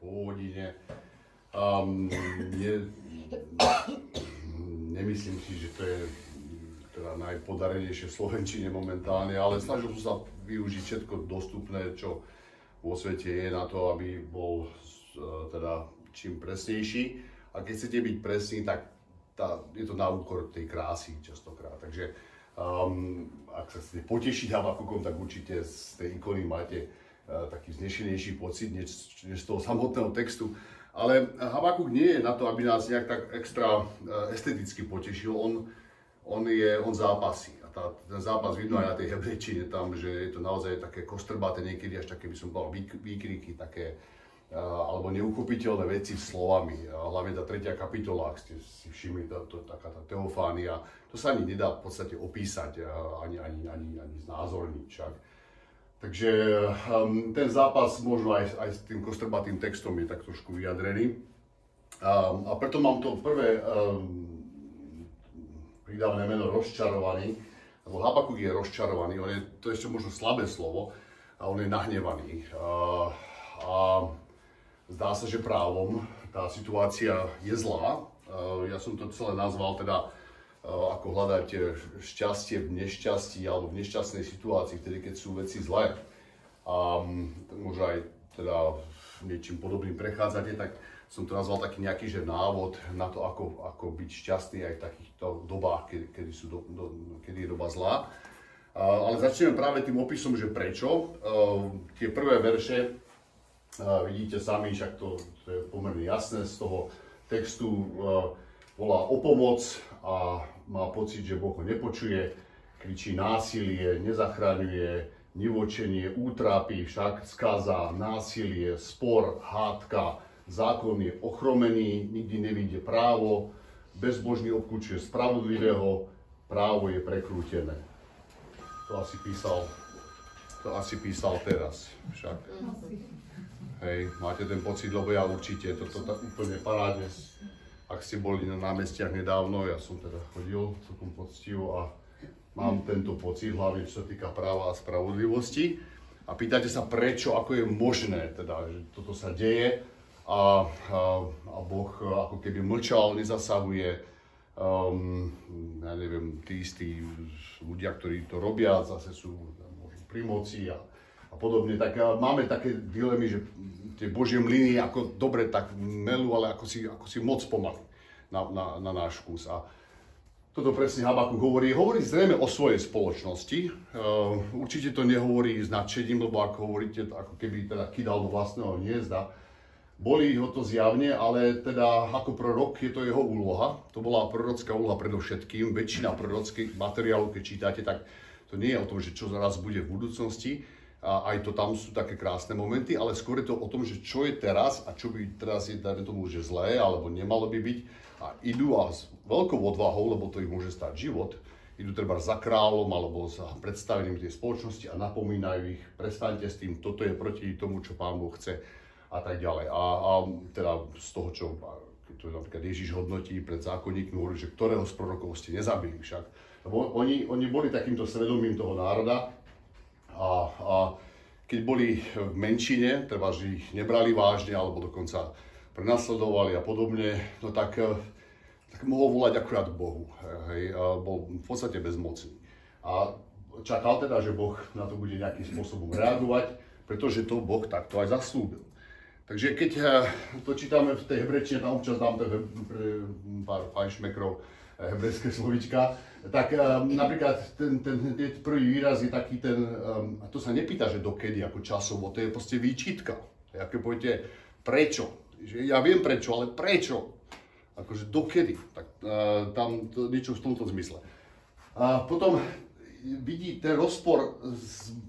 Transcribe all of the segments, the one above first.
pôvodine. Nemyslím si, že to je teda najpodarenejšie v slovenčine momentálne, ale snažil som sa využiť všetko dostupné, čo vo svete je na to, aby bol teda čím presnejší. A keď chcete byť presný, tak je to na úkor tej krásy častokrát. Takže ak sa chcete potešiť Habakukom, tak určite z tej ikony máte taký vznešenejší pocit než z toho samotného textu. Ale Habakuk nie je na to, aby nás nejak tak extra esteticky potešil. On zápasí. A ten zápas vidno aj na tej hebrejčine tam, že je to naozaj také kostrbaté, niekedy až také, by som povedal, výkriky, také alebo neuchopiteľné veci slovami. Hlavne tá 3. kapitola, ak ste si všimli, taká tá teofánia, to sa ani nedá v podstate opísať, ani znázorniť však. Takže ten zápas možno aj s tým kostrbatým textom je tak trošku vyjadrený. A preto mám to prvé pridávané meno rozčarovaný, lebo Habakuk je rozčarovaný, to je ešte možno slabé slovo, a on je nahnevaný. A zdá sa, že právom tá situácia je zlá. Ja som to celé nazval teda ako hľadať šťastie v nešťastí alebo v nešťastnej situácii, vtedy keď sú veci zlé. A možno aj teda niečím podobným prechádzate, tak som to nazval taký nejaký že návod na to, ako byť šťastný aj v takýchto dobách, kedy je doba zlá. Ale začneme práve tým opisom, že prečo. Tie prvé verše, vidíte sami, však to je pomerne jasné z toho textu, volá o pomoc a má pocit, že Boh ho nepočuje, kričí násilie, nezachraňuje, nivočenie, útrapy, však skaza, násilie, spor, hádka, zákon je ochromený, nikdy nevidie právo, bezbožný obklúčuje spravodlivého, právo je prekrútené. To asi písal teraz však. Hej, máte ten pocit, lebo ja určite, toto tak úplne parádne. Ak ste boli na námestiach nedávno, ja som teda chodil celkom poctivo a mám tento pocit, hlavne čo sa týka práva a spravodlivosti. A pýtate sa prečo, ako je možné, teda, že toto sa deje a Boh ako keby mlčal, nezasahuje. Ja neviem, tí istí ľudia, ktorí to robia, zase sú možno pri moci a podobne. Tak máme také dilemy, že tie Božie mlyny ako dobre tak melú, ale ako si moc pomaly na náš vkus. A toto presne Habakuk hovorí zrejme o svojej spoločnosti. Určite to nehovorí s nadšením, lebo ako hovoríte, ako keby teda kydal do vlastného hniezda. Bolí ho to zjavne, ale teda ako prorok je to jeho úloha. To bola prorocká úloha predovšetkým. Väčšina prorockých materiálov, keď čítate, tak to nie je o tom, že čo zaraz bude v budúcnosti. A aj to tam sú také krásne momenty, ale skôr je to o tom, že čo je teraz a čo by teraz je, dajme tomu, že zlé, alebo nemalo by byť. A idú a s veľkou odvahou, lebo to ich môže stať život, idú treba za kráľom alebo za predstaveným tej spoločnosti a napomínajú ich, prestaňte s tým, toto je proti tomu, čo Pán Boh chce a tak ďalej. A teda z toho, čo to napríklad Ježiš hodnotí pred zákonníkmi, hovorí, že ktorého z prorokov ste nezabili však. Lebo oni boli takýmto svedomím toho národa a keď boli v menšine, treba, že ich nebrali vážne alebo dokonca prenasledovali a podobne, no tak mohol volať akurát k Bohu. Hej, bol v podstate bezmocný. A čakal teda, že Boh na to bude nejakým spôsobom reagovať, pretože to Boh takto aj zaslúbil. Takže keď to čítame v tej hebrečine, tam občas dám pár fajnšmekrov hebrejské slovíčka, tak napríklad ten prvý výraz je taký a to sa nepýta, že dokedy, ako časovo, to je proste výčitka. Aké poviete, prečo? Ja viem prečo, ale prečo? Akože dokedy? Tak tam to niečo v tomto zmysle. A potom vidí ten rozpor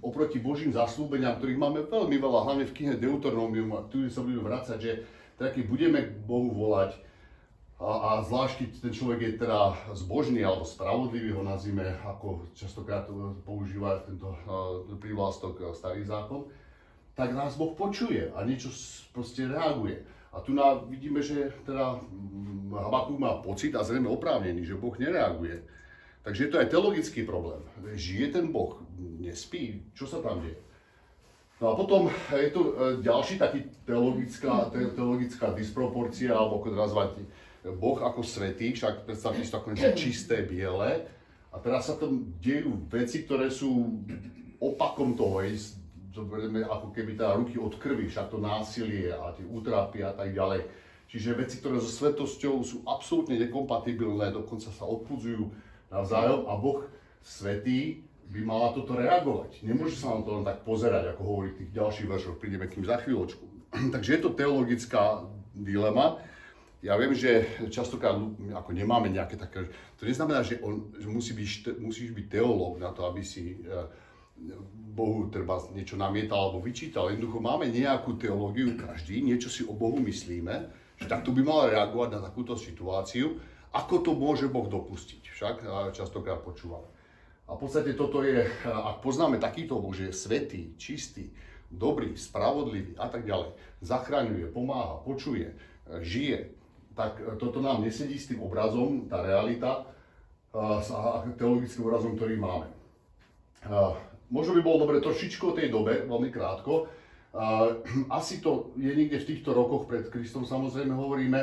oproti Božím zaslúbeniam, ktorých máme veľmi veľa, hlavne v knihe Deuteronomium, a tu sa budeme vracať, že teda keď budeme k Bohu volať, a zvlášť keď ten človek je teda zbožný alebo spravodlivý, ho nazvime, ako častokrát používa tento prívlastok Starý zákon, tak nás Boh počuje a niečo proste reaguje. A tu vidíme, že teda Habakuk má pocit a zrejme oprávnený, že Boh nereaguje. Takže je to aj teologický problém. Žije ten Boh? Nespí? Čo sa tam deje? No a potom je tu ďalší taký teologická disproporcia, alebo ako to nazvať, Boh ako svätý, však predstavte si to ako niečo čisté, biele. A teraz sa tam dejú veci, ktoré sú opakom toho, ako keby tá ruky od krvi, však to násilie a tie útrapy a tak ďalej. Čiže veci, ktoré so svätosťou sú absolútne nekompatibilné, dokonca sa odpudzujú navzájom a Boh svätý by mal na toto reagovať. Nemôže sa na to len tak pozerať, ako hovorí v tých ďalších veršoch, prídeme k tým za chvíľočku. Takže je to teologická dilema. Ja viem, že častokrát ako nemáme nejaké také, to neznamená, že musíš byť teológ na to, aby si Bohu treba niečo namietal alebo vyčítal. Jednoducho máme nejakú teológiu každý, niečo si o Bohu myslíme, že takto by mal reagovať na takúto situáciu, ako to môže Boh dopustiť. Však častokrát počúvame. A v podstate toto je, ak poznáme takýto Boh, že je svätý, čistý, dobrý, spravodlivý a tak ďalej, zachraňuje, pomáha, počuje, žije, tak toto nám nesedí s tým obrazom, tá realita, s teologickým obrazom, ktorý máme. Možno by bolo dobre trošičku o tej dobe, veľmi krátko. Asi to je niekde v týchto rokoch pred Kristom, samozrejme hovoríme.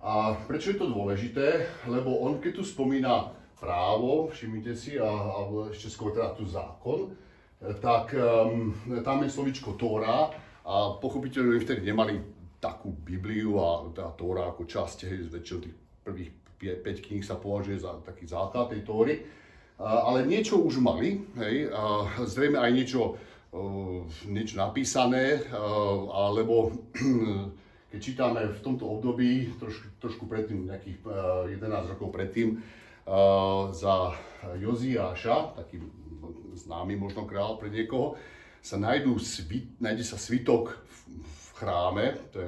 A prečo je to dôležité? Lebo on, keď tu spomína právo, všimnite si, a ešte skôr teda tu zákon, tak tam je slovíčko Tóra a pochopiteľne vtedy nemali takú Bibliu a tá Tóra ako časť, väčšinou tých prvých 5 kníh sa považuje za taký základ tej Tóry. Ale niečo už mali, hej, zrejme aj niečo napísané, alebo keď čítame v tomto období, trošku predtým, nejakých 11 rokov predtým, za Joziáša, taký známy možno kráľ pre niekoho, sa nájde sa svitok v chráme, to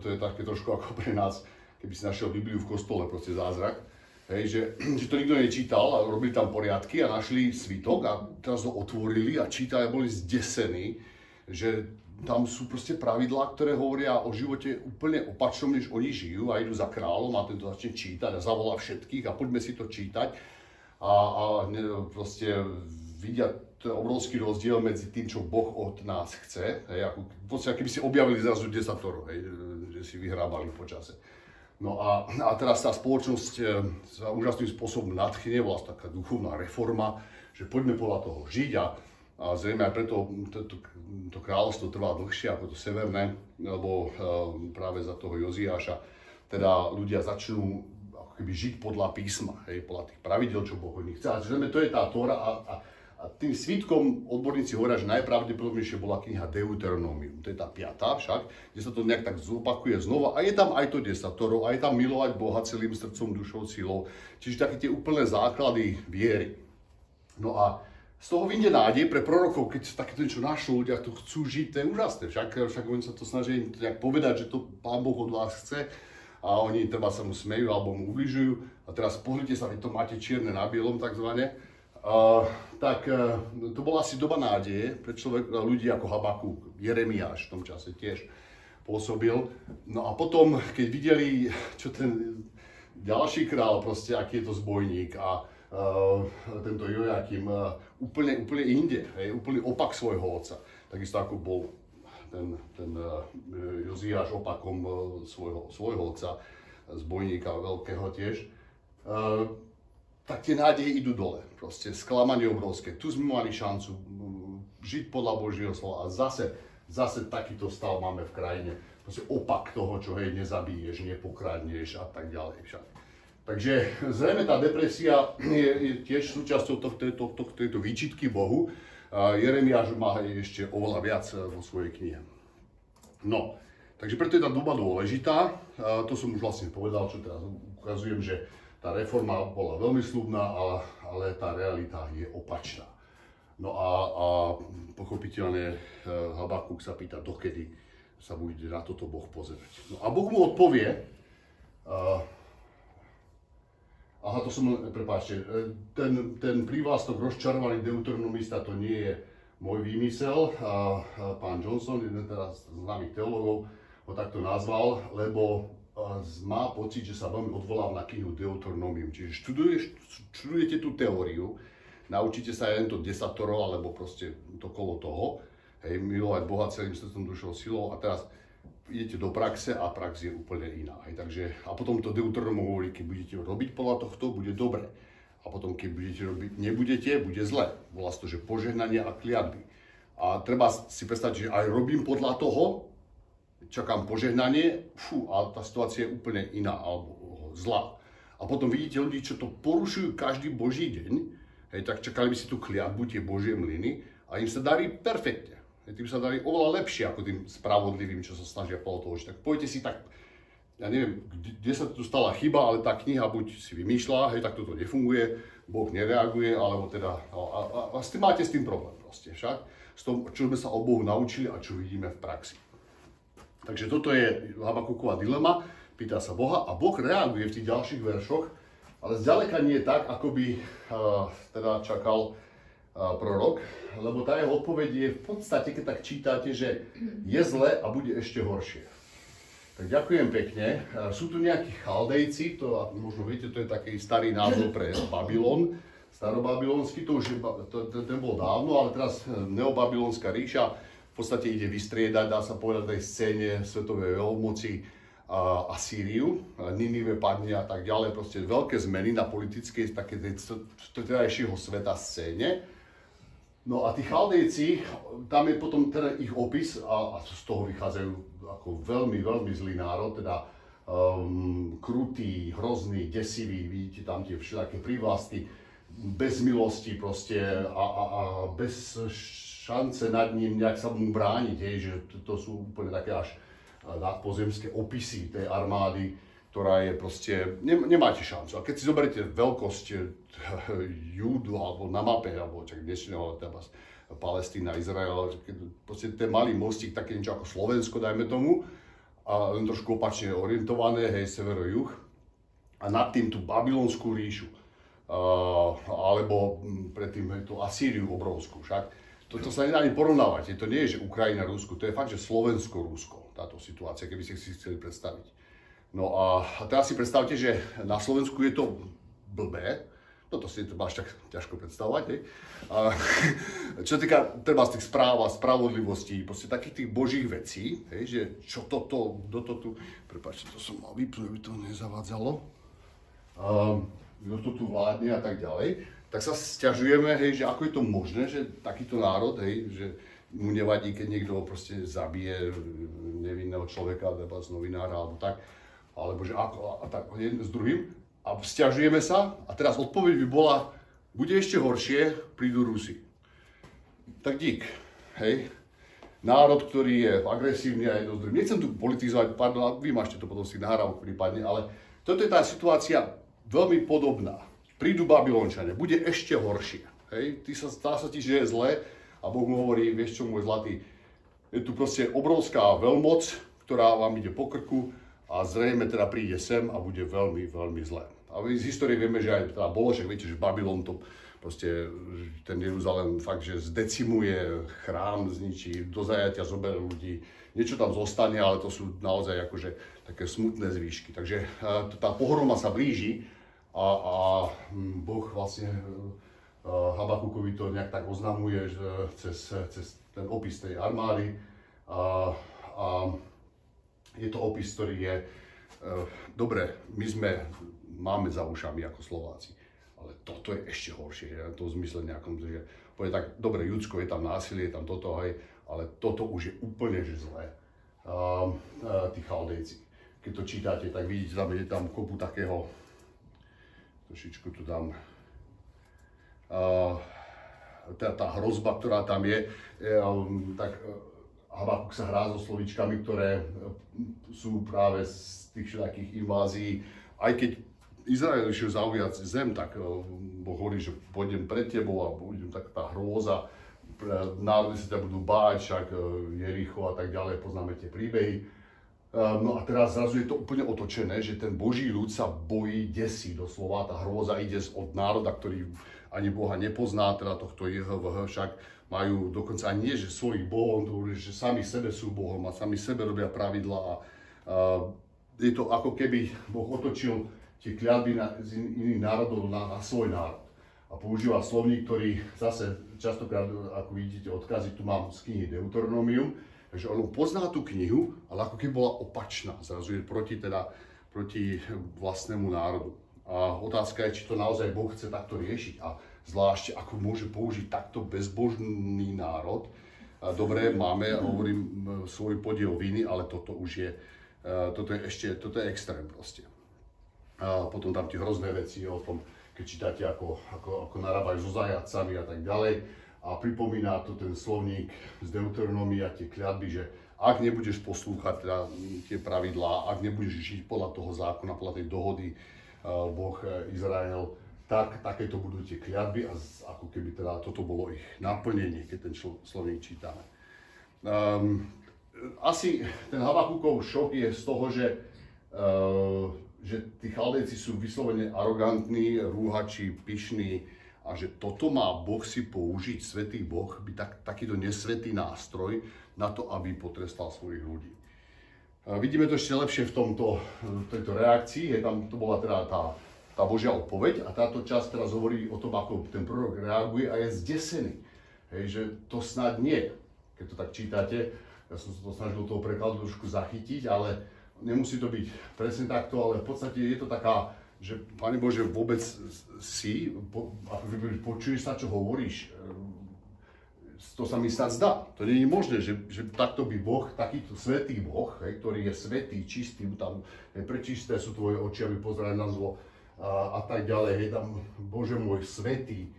je také trošku ako pre nás, keby si našiel Bibliu v kostole, proste zázrak. Hej, že to nikto nečítal a robili tam poriadky a našli svitok a teraz ho otvorili a čítali a boli zdesení, že tam sú proste pravidlá, ktoré hovoria o živote úplne opačnom, než oni žijú a idú za kráľom a tento začne čítať a zavolá všetkých a poďme si to čítať a proste vidia ten obrovský rozdiel medzi tým, čo Boh od nás chce, hej, ako v podstate, keby si objavili zrazu desatoro, hej, že si vyhrábali po čase. No a teraz tá spoločnosť sa úžasným spôsobom nadchne, bola taká duchovná reforma, že poďme podľa toho žiť a zrejme aj preto to kráľovstvo trvá dlhšie ako to severné, lebo práve za toho Joziáša teda ľudia začnú ako keby žiť podľa písma, hej, podľa tých pravidel, čo Boh od nich chce. A zrejme to je tá Tóra a tým svitkom odborníci hovoria, že najpravdepodobnejšie bola kniha Deuteronomium, to je tá 5. však, kde sa to nejak tak zopakuje znova a je tam aj to desatoro, a je tam milovať Boha celým srdcom, dušou, silou, čiže také tie úplné základy viery. No a z toho vyjde nádej pre prorokov, keď takéto niečo našlo, ľudia to chcú žiť, to je úžasné, však oni sa to snažia nejak povedať, že to Pán Boh od vás chce a oni treba sa mu smejú alebo mu ubližujú a teraz pozrite sa, vy to máte čierne na bielom takzvané. To bola asi doba nádeje pre ľudí ako Habakúk, Jeremiáš v tom čase tiež pôsobil. No a potom, keď videli, čo ten ďalší král, proste, aký je to zbojník a tento Jojakim úplne inde, hej, úplný opak svojho otca. Takisto ako bol ten Joziáš opakom svojho otca, zbojníka veľkého tiež. Tak tie nádeje idú dole, proste sklamanie obrovské. Tu sme mali šancu žiť podľa Božieho slova a zase takýto stav máme v krajine. Proste opak toho, čo hej, nezabiješ, nepokradneš a tak ďalej však. Takže zrejme tá depresia je tiež súčasťou tejto výčitky Bohu. Jeremiáš má ešte oveľa viac vo svojej knihe. No, takže preto je tá doba dôležitá. To som už vlastne povedal, čo teraz ukazujem, že tá reforma bola veľmi sľubná, ale tá realita je opačná. No a pochopiteľne Habakúk sa pýta, dokedy sa bude na toto Boh pozerať. No a Boh mu odpovie, prepáčte, ten prívlastok rozčarovaný deuteronomista, to nie je môj výmysel. Pán Johnson, jeden teraz z známych teológov, ho takto nazval, lebo má pocit, že sa veľmi odvoláva na knihu Deuteronomium. Čiže študujete tú teóriu, naučíte sa len to desatoro, alebo proste to kolo toho, hej, milovať Boha celým srdcom, dušou, silou a teraz idete do praxe a prax je úplne iná. Hej, takže, a potom to Deuteronom hovorí, keď budete robiť podľa tohto, bude dobre. A potom, keď budete robiť, nebudete, bude zle. Volá sa to, že požehnanie a kliatby. A treba si predstaviť, že aj robím podľa toho, čakám požehnanie, a tá situácia je úplne iná, alebo zlá. A potom vidíte ľudí, čo to porušujú každý Boží deň, hej, tak čakali by si tú kliatbu, tie Božie mlyny, a im sa darí perfektne. Hej, tým sa darí oveľa lepšie ako tým spravodlivým, čo sa snažia podľa toho. Tak poďte si tak, ja neviem, kde sa tu stala chyba, ale tá kniha buď si vymýšľa, hej, tak toto nefunguje, Boh nereaguje, alebo teda, a máte s tým problém proste, však? S tom, čo sme sa o Bohu naučili a čo vidíme v praxi. Takže toto je Habakukova dilema, pýta sa Boha a Boh reaguje v tých ďalších veršoch, ale zďaleka nie tak, ako by teda čakal prorok, lebo tá jeho odpoveď je v podstate, keď tak čítate, že je zle a bude ešte horšie. Tak ďakujem pekne. Sú tu nejakí Chaldejci, to možno viete, to je taký starý názov pre Babylon, starobabylonský, to už je, ten bol dávno, ale teraz neobabylonská ríša v podstate ide vystriedať, dá sa povedať, tej scéne svetovej veľmoci Asýriu, Ninive padne a tak ďalej, proste veľké zmeny na politickej, také terajšieho sveta scéne. No a tí Chaldejci, tam je potom teda ich opis a z toho vychádzajú ako veľmi, veľmi zlý národ, teda krutý, hrozný, desivý, vidíte tam tie všelijaké prívlasty, bez milosti proste a bez šance nad ním nejak sa mu brániť, že to sú úplne také až nadpozemské opisy tej armády, ktorá je proste, nemáte šancu. A keď si zoberiete veľkosť Júdu alebo na mape, alebo čak dnešného Palestína, Izrael, proste ten malý mostík, také niečo ako Slovensko, dajme tomu, a len trošku opačne orientované, hej, severo-juh, a nad tým tú babylonskú ríšu, alebo predtým tú Asýriu obrovskú, však. To sa nedá ani porovnávať, to nie je, že Ukrajina, Rusko, to je fakt, že Slovensko-Rusko, táto situácia, keby ste si chceli predstaviť. No a teraz si predstavte, že na Slovensku je to blbé, no to si treba až tak ťažko predstavovať, hej. Čo sa týka treba z tých správ a spravodlivosti, proste takých tých božích vecí, hej, že čo toto, kto to tu, prepáčte, to som mal vypnúť, aby to nezavádzalo, kto to tu vládne a tak ďalej, tak sa sťažujeme, hej, že ako je to možné, že takýto národ, hej, že mu nevadí, keď niekto proste zabije nevinného človeka, alebo z novinára, alebo tak, alebo že ako, a tak jeden s druhým, a sťažujeme sa, a teraz odpoveď by bola, bude ešte horšie, prídu Rusi. Tak dík, hej, národ, ktorý je agresívny a jedno s druhým. Nechcem tu politizovať, pardon, vy máte to potom si nahrávok prípadne, ale toto je tá situácia veľmi podobná. Prídu Babylončania, bude ešte horšie, hej, zdá sa ti, že je zle, a Boh mu hovorí, vieš čo, môj zlatý, je tu proste obrovská veľmoc, ktorá vám ide po krku a zrejme teda príde sem a bude veľmi, veľmi zlé. A z histórie vieme, že aj teda bolo, však viete, že Babylon to proste, ten Jeruzalém fakt, že zdecimuje, chrám zničí, do zajatia zoberie ľudí, niečo tam zostane, ale to sú naozaj akože také smutné zvýšky. Takže tá pohroma sa blíži a Boh vlastne Habakukovi to nejak tak oznamuje, že cez ten opis tej armády a je to opis, ktorý je dobre, máme za ušami ako Slováci, ale toto je ešte horšie, v tom zmysle nejakom, že povie tak, dobre, Judsko, je tam násilie, je tam toto, hej, ale toto už je úplne že zlé, tí Chaldejci. Keď to čítate, tak vidíte, tam je tam kopu takého, trošičku tu dám, tá hrozba, ktorá tam je, tak Habakuk sa hrá so slovíčkami, ktoré sú práve z tých všetkých invázií. Aj keď Izrael išiel zaujať zem, tak Boh hovorí, že pôjdem pred tebou a budem tak tá hrôza, národy sa ťa budú báť, však Jericho a tak ďalej, poznáme tie príbehy. No a teraz zrazu je to úplne otočené, že ten Boží ľud sa bojí, desí doslova, tá hrôza ide od národa, ktorý ani Boha nepozná, teda tohto JHVH, však majú dokonca ani nie, že svojich bohov, že sami sebe sú Bohom a sami sebe robia pravidlá a je to ako keby Boh otočil tie kliatby z iných národov na svoj národ. a používa slovník, ktorý zase častokrát, ako vidíte odkazy, tu mám z knihy Deuteronomium, takže on pozná tú knihu, ale ako keby bola opačná, zrazu je proti vlastnému národu. A otázka je, či to naozaj Boh chce takto riešiť a zvlášť ako môže použiť takto bezbožný národ. Dobre, máme, hovorím, svoj podiel viny, ale toto už je, toto je extrém proste. A potom tam tie hrozné veci o tom, keď čítate, ako narábajú so zajacami a tak ďalej. A pripomína to ten slovník z Deuteronomia, tie kľadby, že ak nebudeš poslúchať teda tie pravidlá, ak nebudeš žiť podľa toho zákona, podľa tej dohody Boh Izrael, tak takéto budú tie kľadby a ako keby teda toto bolo ich naplnenie, keď ten slovník čítame. Asi ten Habakúkov šok je z toho, že tí Chaldejci sú vyslovene arogantní, rúhači, pyšní a že toto má Boh si použiť, svätý Boh, by takýto nesvätý nástroj na to, aby potrestal svojich ľudí. Vidíme to ešte lepšie v tejto reakcii, to bola teda tá Božia odpoveď a táto časť teraz hovorí o tom, ako ten prorok reaguje a je zdesený. Hej, že to snad nie, keď to tak čítate, ja som sa to snažil toho prekladu trošku zachytiť, ale nemusí to byť presne takto, ale v podstate je to taká, že Pane Bože, vôbec počuješ sa, čo hovoríš, to sa mi snad zdá. To nie je možné, že takto by Boh, takýto svätý Boh, ktorý je svätý, čistý, tam prečisté sú tvoje oči, aby pozerali na zlo a tak ďalej, tam Bože môj svätý,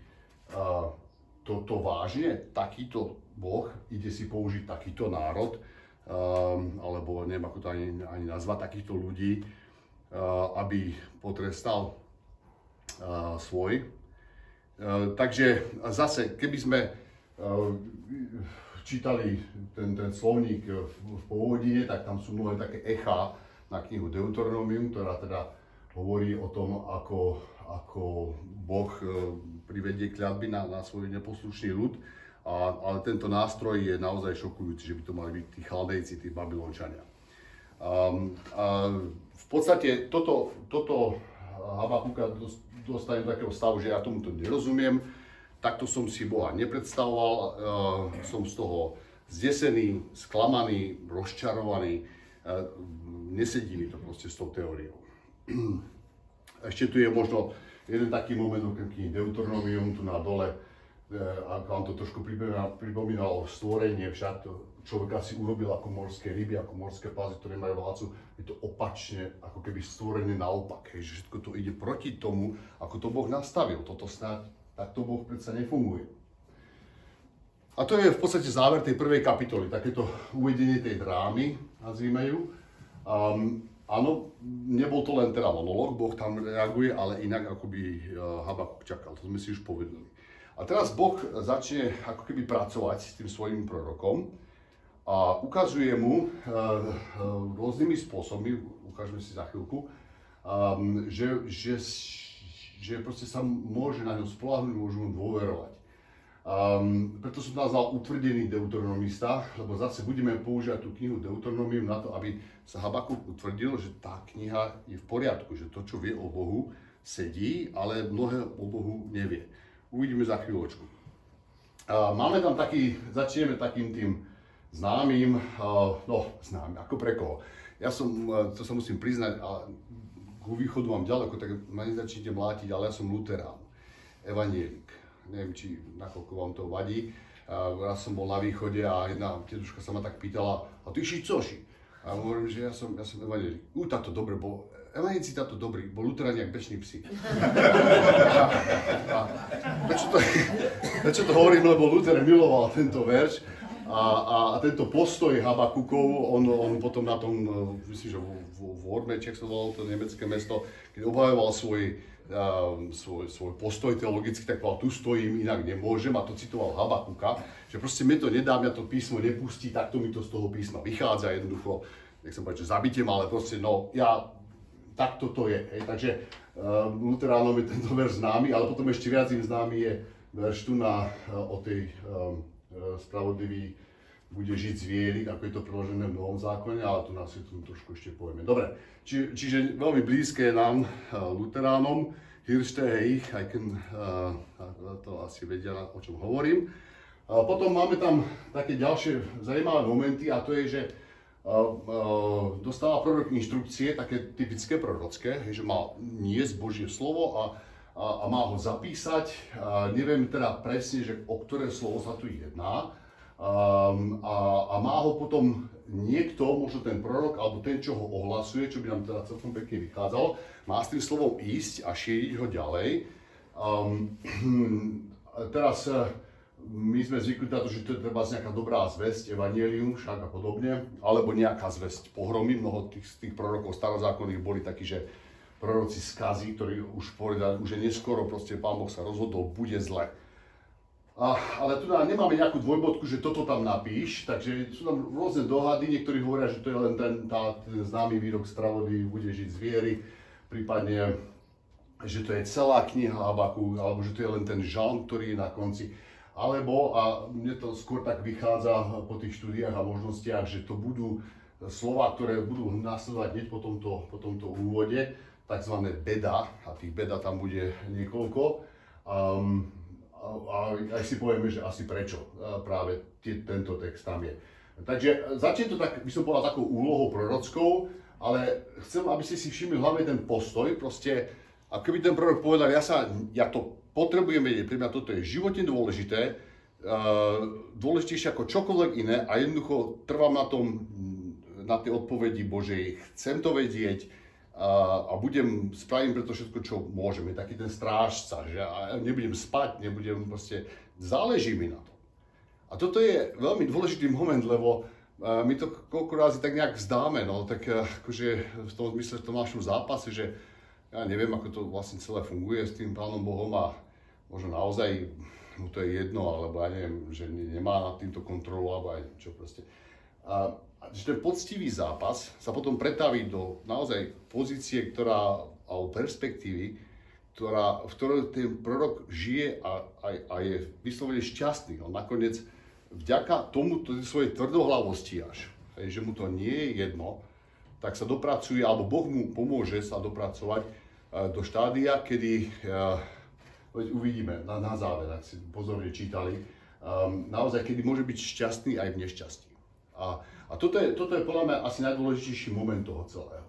to vážne, takýto Boh ide si použiť takýto národ, alebo neviem, ako to ani nazvať, takýchto ľudí, aby potrestal svoj. Takže zase, keby sme čítali ten slovník v pôvodine, tak tam sú mnohé také echá na knihu Deuteronomium, ktorá teda hovorí o tom, ako Boh privedie kľadby na svoj neposlušný ľud. Ale tento nástroj je naozaj šokujúci, že by to mali byť tí Chaldejci, tí Babylončania. V podstate toto Habakúka dostane do takého stavu, že ja tomuto nerozumiem, takto som si Boha nepredstavoval, som z toho zdesený, sklamaný, rozčarovaný, nesedí mi to proste s tou teóriou. Ešte tu je možno jeden taký moment, okrem knihy Deuteronomium, tu na dole, ako vám to trošku pripomínalo stvorenie, však človeka si urobil ako morské ryby, ako morské plazy, ktoré majú vládcu, je to opačne, ako keby stvorené naopak, že všetko to ide proti tomu, ako to Boh nastavil, toto snáď takto Boh predsa nefunguje. A to je v podstate záver tej prvej kapitoly, takéto uvedenie tej drámy, nazvime ju. Áno, nebol to len teda monológ, Boh tam reaguje, ale inak ako by Habakúk čakal, to sme si už povedali. A teraz Boh začne ako keby pracovať s tým svojím prorokom a ukazuje mu rôznymi spôsobmi, ukážeme si za chvíľku, že proste sa môže na ňom spoľahnúť, môže mu dôverovať. Preto som nazval utvrdený deuteronomista, lebo zase budeme používať tú knihu Deuteronomium na to, aby sa Habakúk utvrdil, že tá kniha je v poriadku, že to, čo vie o Bohu, sedí, ale mnohé o Bohu nevie. Uvidíme za chvíľočku. Máme tam začneme takým tým známym, známym, ako pre koho. Ja to sa musím priznať, a ku východu mám ďaleko, tak ma nezačnite mlátiť, ale ja som luterán, evanjelik. Neviem, či nakoľko vám to vadí. Raz som bol na východe a jedna tetuška sa ma tak pýtala, a ty si coži? A hovorím, že ja som evanjelik. Táto dobre, bo evanjelici táto dobrý, bo luteráni jak beční psi. Prečo to hovorím, lebo Luther miloval tento verš a tento postoj Habakúkov, on potom na tom, myslím, že v Ormeč, jak sa volalo to nemecké mesto, keď obhajoval svoj postoj teologický, tak povedal, tu stojím, inak nemôžem, a to citoval Habakúka, že proste mi to nedá, mňa to písmo nepustí, takto mi to z toho písma vychádza jednoducho, nechcem povedať, že zabite ma, ale proste, takto to je. Takže luteránom je tento verš známy, ale potom ešte viac im známy je verš tu o tej spravodlivý bude žiť z viery, ako je to preložené v Novom zákone, ale tu nás si tu trošku ešte povieme. Dobre, čiže veľmi blízke je nám, luteránom, Hirsteich, to asi vedia, o čom hovorím. Potom máme tam také ďalšie zaujímavé momenty a to je, že dostáva prorok inštrukcie, také typické prorocké, že má niesť Božie slovo a má ho zapísať. Neviem teda presne, že o ktoré slovo sa tu jedná. A má ho potom niekto, možno ten prorok, alebo ten, čo ho ohlasuje, čo by nám teda celkom pekne vychádzalo, má s tým slovom ísť a šíriť ho ďalej. Teraz my sme zvykli na to, že to je treba nejaká dobrá zvesť, evanjelium však a podobne, alebo nejaká zvesť pohromy. Mnoho tých prorokov starozákonných boli takí, že proroci skazy, ktorí už povedali, že neskoro proste Pán Boh sa rozhodol, bude zle. Ale tu nemáme nejakú dvojbodku, že toto tam napíš, takže sú tam rôzne dohady, niektorí hovoria, že to je len ten známy výrok spravodlivý, bude žiť z viery, prípadne, že to je celá kniha Habakúk, alebo že to je len ten žalm, ktorý je na konci. Alebo, a mne to skôr tak vychádza po tých štúdiách a možnostiach, že to budú slova, ktoré budú nasledovať hneď po tomto úvode, takzvané beda, a tých beda tam bude niekoľko. A aj si povieme, že asi prečo práve tento text tam je. Takže začne to tak, by som povedal, takou úlohou prorockou, ale chcem, aby ste si všimli hlavne ten postoj, proste, ako keby ten prorok povedal, ja to potrebujem vedieť, pre mňa toto je životne dôležité, dôležitejšie ako čokoľvek iné a jednoducho trvám na tej odpovedi Božej, chcem to vedieť, a spravím preto všetko, čo môžem. Je taký ten strážca, že ja nebudem spať, záleží mi na to. A toto je veľmi dôležitý moment, lebo my to koľko razy tak nejak vzdáme, no tak akože v tom zmysle, v tom našom zápase, že ja neviem, ako to vlastne celé funguje s tým Pánom Bohom a možno naozaj mu to je jedno, alebo ja neviem, že nemá nad týmto kontrolu, alebo aj čo proste. A že ten poctivý zápas sa potom pretaví do naozaj pozície, alebo perspektívy, v ktorej ten prorok žije a je vyslovene šťastný. On nakoniec vďaka tomuto svojej tvrdohlavosti až, že mu to nie je jedno, tak sa dopracuje, alebo Boh mu pomôže sa dopracovať do štádia, kedy, uvidíme na záver, ak si pozorne čítali, naozaj, kedy môže byť šťastný aj v nešťastí. A toto je podľa mňa asi najdôležitejší moment toho celého.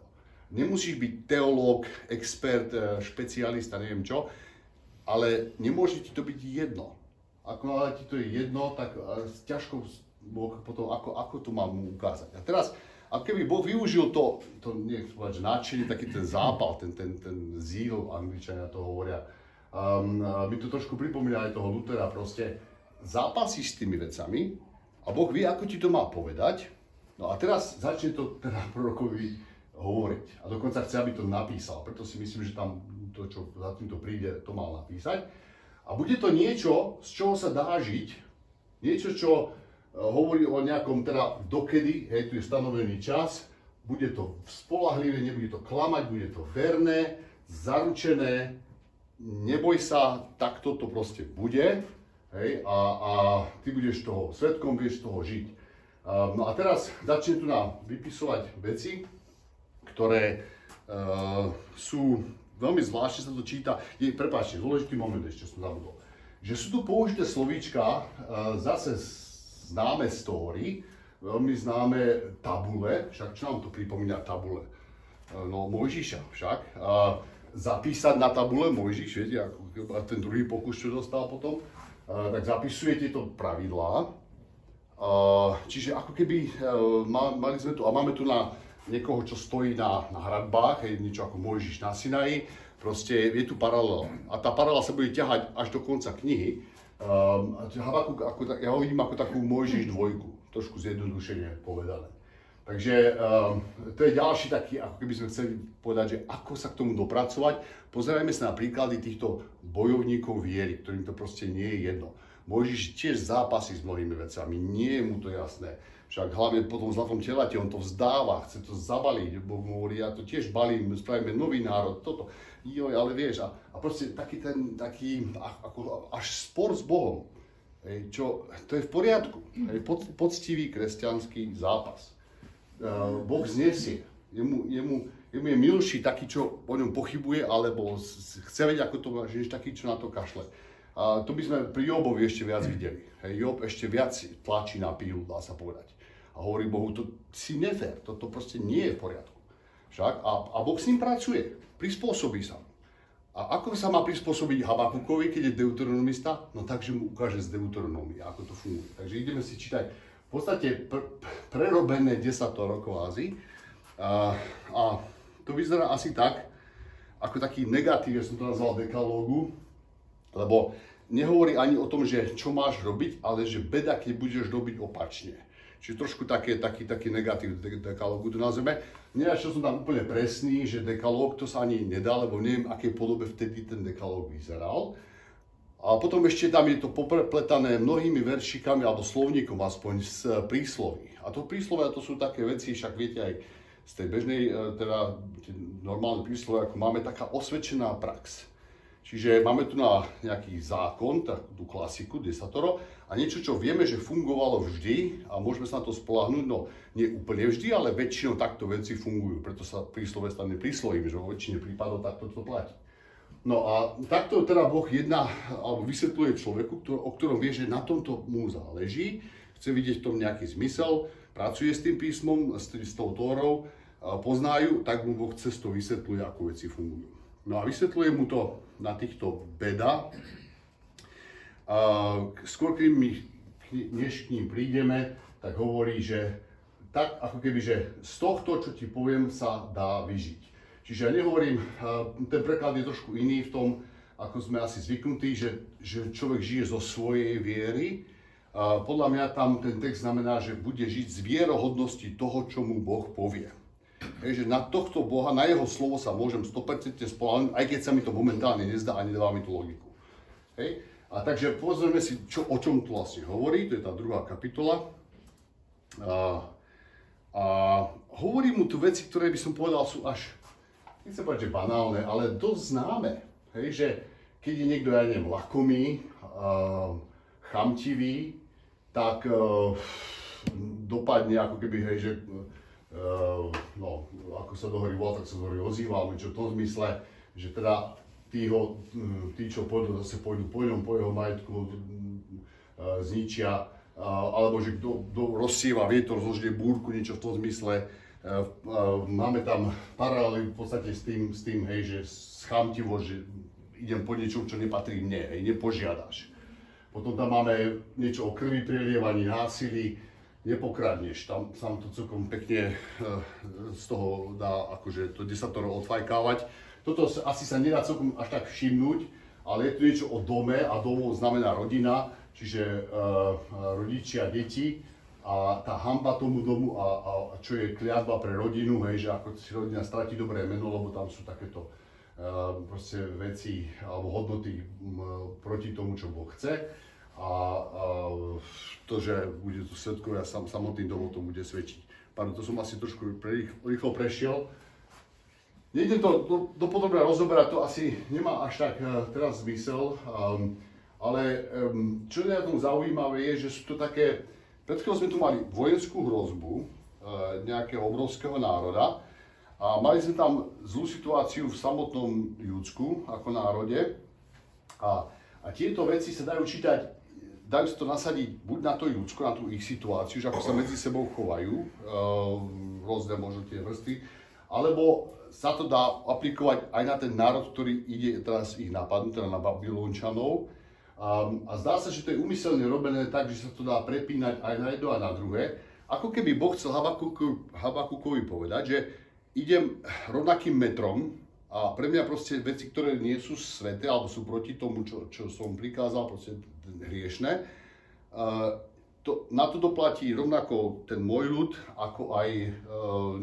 Nemusíš byť teológ, expert, špecialista, neviem čo, ale nemôže ti to byť jedno. Ako ti to je jedno, tak ťažko potom, ako to mám mu ukázať. A teraz, ako keby Boh využil to nech povedať, že nadšenie, taký ten zápal, ten zeal, Angličania to hovoria. Mi to trošku pripomína aj toho Lutera, proste zápasíš s tými vecami a Boh vie, ako ti to má povedať. No a teraz začne to teda prorokovi hovoriť a dokonca chce, aby to napísal. Preto si myslím, že tam to, čo za týmto príde, to mal napísať. A bude to niečo, z čoho sa dá žiť, niečo, čo hovorí o nejakom teda dokedy, tu je stanovený čas, bude to spoľahlivé, nebude to klamať, bude to verné, zaručené, neboj sa, takto to proste bude, a ty budeš toho svedkom, budeš toho žiť. No a teraz začnem tu vypisovať veci, ktoré sú veľmi zvláštne, sa to číta. Prepáčte, dôležitý moment ešte som zabudol. Že sú tu použité slovíčka, zase známe story, veľmi známe tabule, však čo nám to pripomína tabule? No Mojžiša však. Zapísať na tabule Mojžiš, viete, ako ten druhý pokus, čo dostal potom, tak zapisuje tieto pravidlá. Čiže ako keby mali sme tu, a máme tu na niekoho, čo stojí na hradbách, niečo ako Mojžiš na Sinaji, proste je tu paralela. A tá paralela sa bude ťahať až do konca knihy. Habakúk, ja ho vidím ako takú Mojžiš dvojku, trošku zjednodušene povedané. Takže to je ďalší taký, ako keby sme chceli povedať, že ako sa k tomu dopracovať. Pozerajme sa na príklady týchto bojovníkov viery, ktorým to proste nie je jedno. Mojžiš tiež zápasí s mnohými vecami, nie je mu to jasné. Však hlavne po tom zlatom telate, on to vzdáva, chce to zabaliť. Boh mu hovorí, ja to tiež balím, spravíme nový národ, toto. Joj, ale vieš, a proste taký ako až spor s Bohom. To je v poriadku. Poctivý kresťanský zápas. Boh znesie. Jemu je milší taký, čo o ňom pochybuje, alebo chce vedieť, ako to má, že je taký, čo na to kašle. A to by sme pri Jobovi ešte viac videli. Job ešte viac tlačí na pílu, dá sa povedať. A hovorí Bohu, to si nefér, toto proste nie je v poriadku. Však? A Boh s ním pracuje, prispôsobí sa. A ako sa má prispôsobiť Habakukovi, keď je deuteronomista? No takže mu ukáže z Deuteronómie, ako to funguje. Takže ideme si čítať v podstate prerobené 10 rokov Ázii. A to vyzerá asi tak, ako taký negatív, ja som to nazval dekalógu, lebo nehovorí ani o tom, že čo máš robiť, ale že beda, keď budeš robiť opačne. Čiže trošku taký negatív dekalógu to nazveme. Neviem, čo som tam úplne presný, že dekalóg to sa ani nedá, lebo neviem, aké podobe vtedy ten dekalóg vyzeral. A potom ešte tam je to poprepletané mnohými veršikami alebo slovníkom aspoň z prísloví. A to príslovia to sú také veci, však viete aj z tej bežnej, teda normálne príslovia, ako máme taká osvedčená prax. Čiže máme tu na nejaký zákon, tú klasiku, desatoro, a niečo, čo vieme, že fungovalo vždy a môžeme sa na to spoľahnúť, no nie úplne vždy, ale väčšinou takto veci fungujú, preto sa príslove stane príslovím, že vo väčšine prípadov takto to platí. No a takto teda Boh jedná, alebo vysvetľuje človeku, o ktorom vie, že na tomto mu záleží, chce vidieť v tom nejaký zmysel, pracuje s tým písmom, s tou Tórou, poznajú, tak mu Boh cez to vysvetľuje, ako veci fungujú. No a vysvetľuje mu to na týchto beda. Skôr, než k ním prídeme, tak hovorí, že tak ako keby, že z tohto, čo ti poviem, sa dá vyžiť. Čiže ja nehovorím, ten preklad je trošku iný v tom, ako sme asi zvyknutí, že človek žije zo svojej viery. Podľa mňa tam ten text znamená, že bude žiť z vierohodnosti toho, čo mu Boh povie. Že na tohto Boha, na jeho slovo sa môžem 100% spoľahnúť, aj keď sa mi to momentálne nezdá a nedáva mi to logiku. Hej? A takže pozrieme si, o čom tu vlastne hovorí, to je tá 2. kapitola. A hovorí mu tu veci, ktoré by som povedal sú až, nechcem povedať, že banálne, ale dosť známe. Hej? Že keď je niekto, ja neviem, lakomý, chamtivý, tak dopadne ako keby, hej, že no, ako sa do hory volá, tak sa do hory ozýva, alebo čo v tom zmysle, že teda tí, čo pôjdu, zase pôjdu po ňom, po jeho majetku, zničia, alebo že kto rozsieva vietor, zložie búrku, niečo v tom zmysle. Máme tam paralely v podstate s tým, hej, že schamtivo, že idem po niečom, čo nepatrí mne, hej, nepožiadaš. Potom tam máme niečo o krvi prelievaní, násilí, nepokradneš, tam sa to celkom pekne z toho dá akože to desatoro odfajkávať. Toto asi sa nedá celkom až tak všimnúť, ale je tu niečo o dome a domov znamená rodina, čiže rodičia, deti a tá hanba tomu domu a čo je kliatba pre rodinu, hej, že ako si rodina stratí dobré meno, lebo tam sú takéto proste veci alebo hodnoty proti tomu, čo Boh chce. A to, že bude tu svedkovia, samotný domov to bude svedčiť. Pardon, to som asi trošku rýchlo prešiel. Nejdem to dopodrobne rozoberať, to asi nemá až tak teraz zmysel, ale čo je na tom zaujímavé je, že sú to také, pred chvíľou sme tu mali vojenskú hrozbu nejakého obrovského národa a mali sme tam zlú situáciu v samotnom Júdsku ako národe a tieto veci sa dajú čítať. Dajú sa to nasadiť buď na to Júdsko, na tú ich situáciu, že ako sa medzi sebou chovajú, rôzne možno tie vrsty, alebo sa to dá aplikovať aj na ten národ, ktorý ide teraz ich napadnúť, teda na Babylončanov. A zdá sa, že to je úmyselne robené tak, že sa to dá prepínať aj na jedno a na druhé. Ako keby Boh chcel Habakukovi povedať, že idem rovnakým metrom, a pre mňa proste veci, ktoré nie sú sveté, alebo sú proti tomu, čo som prikázal, proste hriešne, na to doplatí rovnako ten môj ľud, ako aj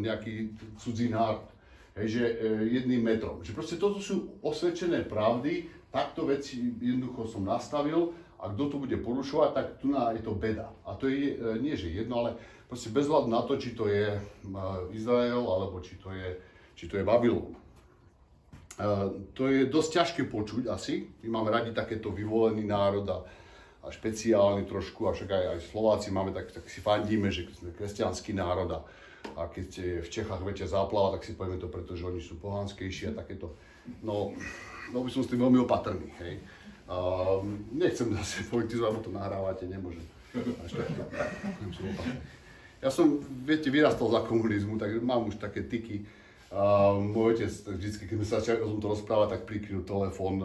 nejaký cudzí národ. Hej, že jedným metrom. Že proste toto sú osvedčené pravdy, takto veci jednoducho som nastavil a kto to bude porušovať, tak tu je to beda. A to je nie, že jedno, ale proste bez hľadu na to, či to je Izrael, alebo či to je Babylon. To je dosť ťažké počuť asi. My máme radi takéto vyvolený národ a a špeciálny trošku, a však aj Slováci máme, tak si fandíme, že sme kresťanský národ a keď je v Čechách väčšia záplava, tak si povieme to, pretože oni sú pohanskejší a takéto. No by som s tým veľmi opatrný, hej. Nechcem zase politizovať, bo to nahrávate, nemôžem. Ja som, viete, vyrastal za komunizmu, tak mám už také tyky. Môj otec vždycky, keď sme sa začali o tomto rozprávať, tak prikryl telefón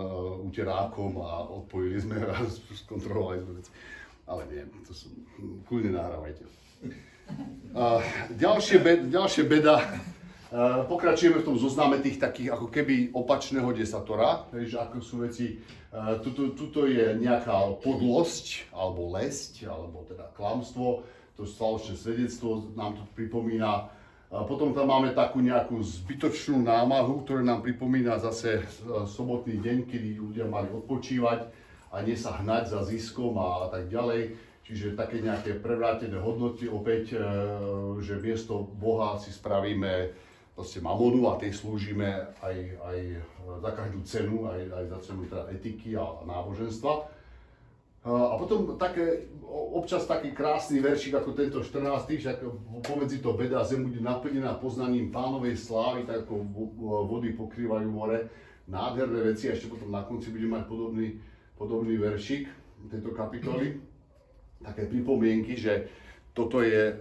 uterákom a odpojili sme a skontrolovali sme veci. Ale nie, to sú, kľudne nahrávajte. Ďalšia beda, pokračujeme v tom zozname tých takých ako keby opačného desatora, že ako sú veci, tuto je nejaká podlosť, alebo lesť, alebo teda klamstvo, to falošné svedectvo nám to pripomína. Potom tam máme takú nejakú zbytočnú námahu, ktorá nám pripomína zase sobotný deň, kedy ľudia mali odpočívať a nie sa hnať za ziskom a tak ďalej. Čiže také nejaké prevrátené hodnoty opäť, že miesto Boha si spravíme proste mamonu a tej slúžime aj za každú cenu, aj za cenu teda etiky a náboženstva. A potom občas taký krásny veršik ako tento 14. Však pomedzi to beda zem bude naplnená poznaním Pánovej slávy, tak ako vody pokrývajú more. Nádherné veci a ešte potom na konci bude mať podobný veršik tejto kapitoly. Také pripomienky, že toto je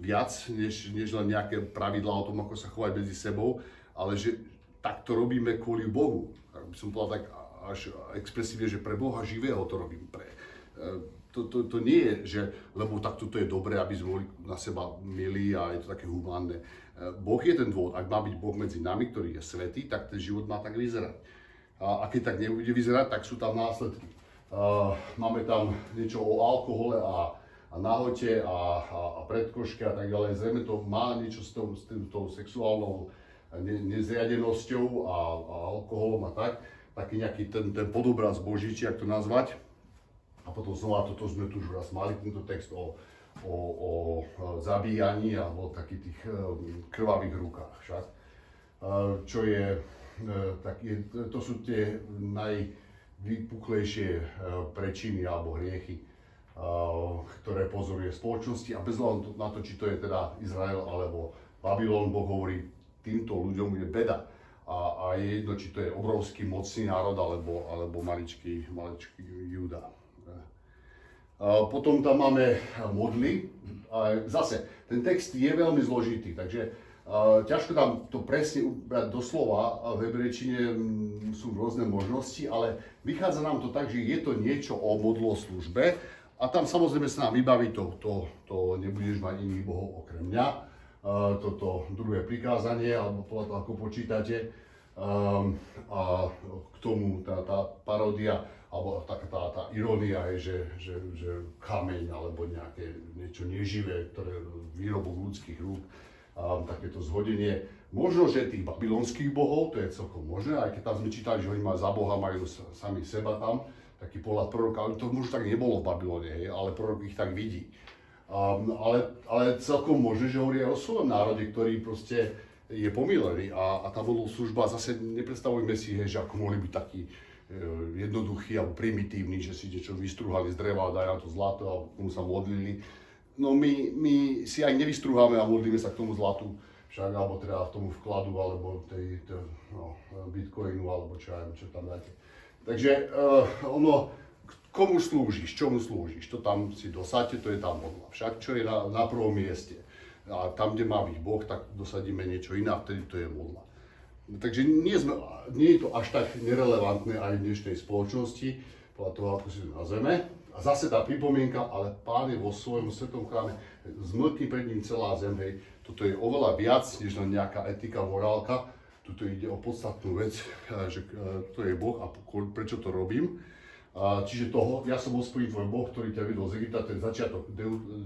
viac než len nejaké pravidlá o tom, ako sa chovať medzi sebou, ale že takto robíme kvôli Bohu. Tak by som povedal tak až expresívne, že pre Boha živého to robím. To nie je, že lebo takto to je dobré, aby sme boli na seba milí a je to také humánne. Boh je ten dôvod. Ak má byť Boh medzi nami, ktorý je svätý, tak ten život má tak vyzerať. A keď tak nebude vyzerať, tak sú tam následky. Máme tam niečo o alkohole a nahote a predkoške a tak ďalej. Zrejme to má niečo s tou sexuálnou nezriadenosťou a alkoholom a tak. Taký nejaký ten podobraz Boží, či jak to nazvať. A potom znova, toto sme tu už raz mali, tento text o zabíjaní alebo takých tých krvavých rukách však. Čo je, to sú tie najvypuklejšie prečiny alebo hriechy, ktoré pozoruje spoločnosti a bez hľadu na to, či to je teda Izrael alebo Babylon, Boh hovorí, týmto ľuďom je beda. A je jedno, či to je obrovský mocný národ, alebo maličký Júda. Potom tam máme modly. Zase, ten text je veľmi zložitý, takže ťažko tam to presne ubrať do slova. V hebrejčine sú rôzne možnosti, ale vychádza nám to tak, že je to niečo o modloslužbe a tam samozrejme sa nám vybaví to nebudeš mať iných bohov okrem mňa. Toto druhé prikázanie, alebo podľa toho, ako počítate. A k tomu tá paródia, alebo tá irónia je, že kameň, alebo niečo neživé, ktoré výrobok ľudských rúk, takéto zhodenie. Možno, že tých babylonských bohov, to je celkom možné, aj keď tam sme čítali, že oni za boha majú sami seba tam, taký pohľad proroka, ale to možno tak nebolo v Babylone, ale prorok ich tak vidí. Ale celkom možné, že hovorí aj o svojom národe, ktorý proste je pomýlený a tá modloslužba zase nepredstavujme si, že ako mohli byť takí jednoduchí alebo primitívni, že si niečo vystruhali z dreva a dajú na to zlato a komu sa modlili. No my si aj nevystruháme a modlíme sa k tomu zlatu, však, alebo teda k tomu vkladu, alebo bitcoinu, alebo čo tam dáte. Takže komu slúžiš, čomu slúžiš, to tam si dosadte, to je tá modla. Však čo je na prvom mieste. A tam, kde má byť Boh, tak dosadíme niečo iné a vtedy to je modla. Takže nie je to až tak nerelevantné aj v dnešnej spoločnosti, podľa toho, ako si to nazveme. A zase tá pripomienka, ale Pán je vo svojom svetom chráme, zmlkne pred ním celá zem, hej. Toto je oveľa viac, než len nejaká etika, morálka. Tuto ide o podstatnú vec, že to je Boh a prečo to robím. Čiže ja som Hospodin tvoj Boh, ktorý ťa vydol z Egypta, ten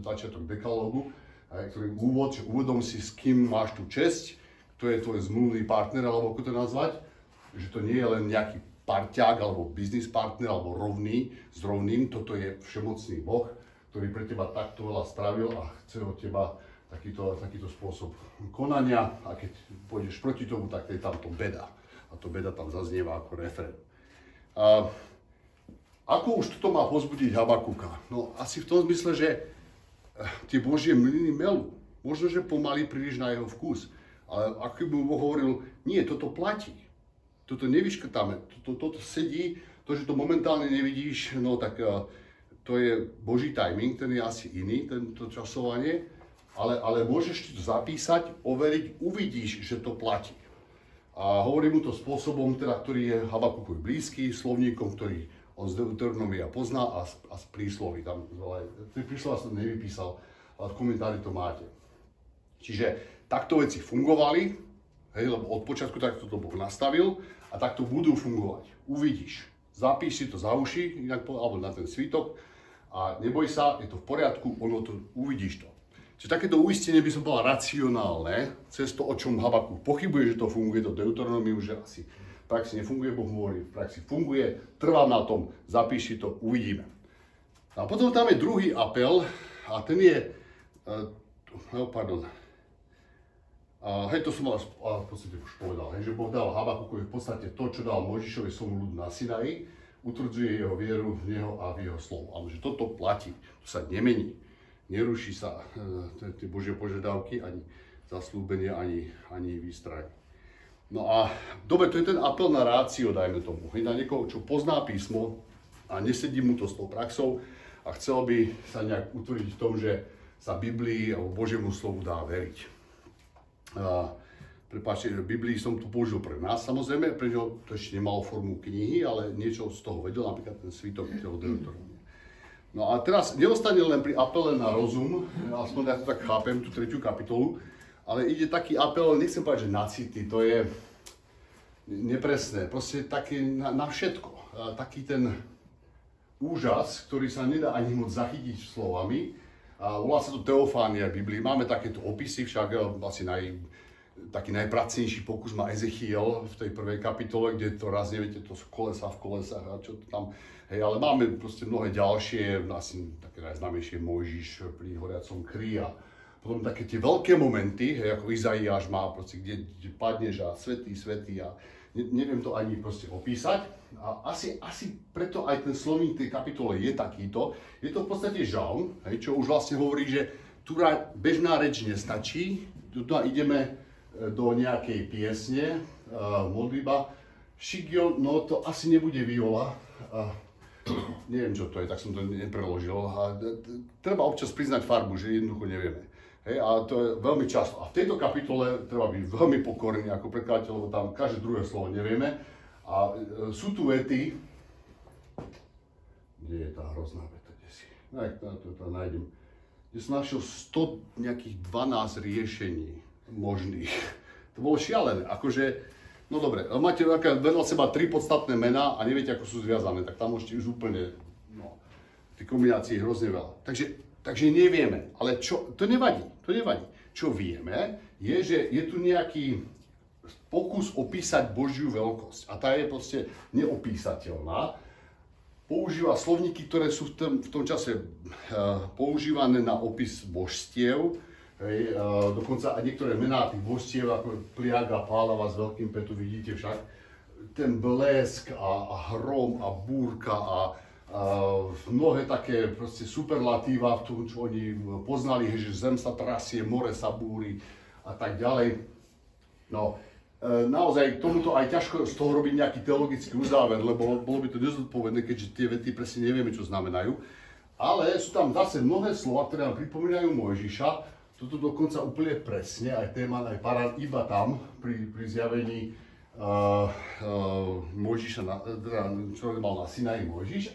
začiatok dekalógu, ktorý úvodom si, s kým máš tú česť, kto je tvoj zmluvný partner, alebo ako to nazvať, že to nie je len nejaký parťák, alebo business partner, alebo rovný s rovným, toto je všemocný Boh, ktorý pre teba takto veľa spravil a chce od teba takýto spôsob konania a keď pôjdeš proti tomu, tak je tam to beda. A to beda tam zaznieva ako referent. Ako už toto má pozbudiť Habakúka? No asi v tom zmysle, že tie Božie mlyny melú. Možno, že pomaly príliš na jeho vkus. Ale ako by mu hovoril, nie, toto platí. Toto nevyškrtáme, toto sedí, to, že to momentálne nevidíš, no tak to je Boží timing, ten je asi iný, tento časovanie, ale môžeš to zapísať, overiť, uvidíš, že to platí. A hovorím mu to spôsobom, teda, ktorý je Habakúkovi blízky, slovníkom, ktorý on z Deuteronomia pozná a z prísloví. Tam príslova som nevypísal, ale v komentári to máte. Čiže takto veci fungovali, hej, lebo od počiatku takto to Boh nastavil a takto budú fungovať. Uvidíš. Zapíš si to za uši, alebo na ten svítok a neboj sa, je to v poriadku, ono to, uvidíš to. Čiže takéto uistenie by som povedal racionálne, cez to, o čom Habakúk pochybuje, že to funguje, to Deuteronomiu, že asi v praxi nefunguje, Boh hovorí, v praxi funguje, trvám na tom, zapíš si to, uvidíme. A potom tam je druhý apel a ten je, hej, to som v podstate už povedal, hej, že Boh dal Habakúkovi v podstate to, čo dal Mojžišovi svojmu ľudu na Sinaji, utvrdzuje jeho vieru v neho a v jeho slovo. Ale že toto platí, to sa nemení, neruší sa tie Božie požiadavky, ani zaslúbenie, ani výstraj. No a dobre, to je ten apel na rácio, dajme tomu, hej, na niekoho, čo pozná písmo a nesedí mu to s tou praxou a chcel by sa nejak utvrdiť v tom, že sa Biblii alebo Božiemu slovu dá veriť. Prepáčte, v Biblii som tu použil pre nás, samozrejme, pre ňo to ešte nemalo formu knihy, ale niečo z toho vedel, napríklad ten svítok toho Deuteronomia. No a teraz neostane len pri apele na rozum, aspoň ja to tak chápem, tú 3. kapitolu, ale ide taký apel, nechcem povedať, že na city, to je nepresné, proste taký na všetko. Taký ten úžas, ktorý sa nedá ani moc zachytiť slovami, a volá sa to teofánia v Biblii. Máme takéto opisy, však asi taký najpracnejší pokus má Ezechiel v tej prvej kapitole, kde to raz neviete, to sú kolesa v kolesách a čo to tam, hej, ale máme proste mnohé ďalšie, asi také najznámejšie Mojžiš pri horiacom krí a potom také tie veľké momenty, hej, ako Izaiáš má, proste, kde padneš a svätý a neviem to ani proste opísať. A asi preto aj ten slovník tej kapitole je takýto. Je to v podstate žalm, hej, čo už vlastne hovorí, že tu bežná reč nestačí, tu ideme do nejakej piesne, modlitba. Šigion, no to asi nebude viola. Neviem, čo to je, tak som to nepreložil. Treba občas priznať farbu, že jednoducho nevieme. Hej, a to je veľmi často. A v tejto kapitole treba byť veľmi pokorný ako prekladateľ, lebo tam každé druhé slovo nevieme. A sú tu vety, kde je tá hrozná veta, kde si, to nájdem, kde som našiel 100 nejakých 12 riešení možných. To bolo šialené, akože, no dobre, máte vedľa seba 3 podstatné mená a neviete, ako sú zviazané, tak tam môžete už úplne, no, tie kombinácie je hrozne veľa. Takže nevieme, ale čo, to nevadí. Čo vieme, je, že je tu nejaký pokus opísať Božiu veľkosť a tá je proste neopísateľná. Používa slovníky, ktoré sú v tom čase používané na opis božstiev, dokonca aj niektoré mená tých božstiev, ako Pliaga, Pálava s veľkým P, tu vidíte však, ten blesk a hrom a búrka a mnohé také proste superlatíva v tom, čo oni poznali, že zem sa trasie, more sa búri a tak ďalej. No, naozaj tomuto aj ťažko z toho robiť nejaký teologický uzáver, lebo bolo by to nezodpovedné, keďže tie vety presne nevieme, čo znamenajú. Ale sú tam zase mnohé slova, ktoré nám pripomínajú Mojžiša. Toto dokonca úplne presne, aj téma, aj parát iba tam, pri zjavení Mojžiša, čo mal na Sinaji Mojžiš.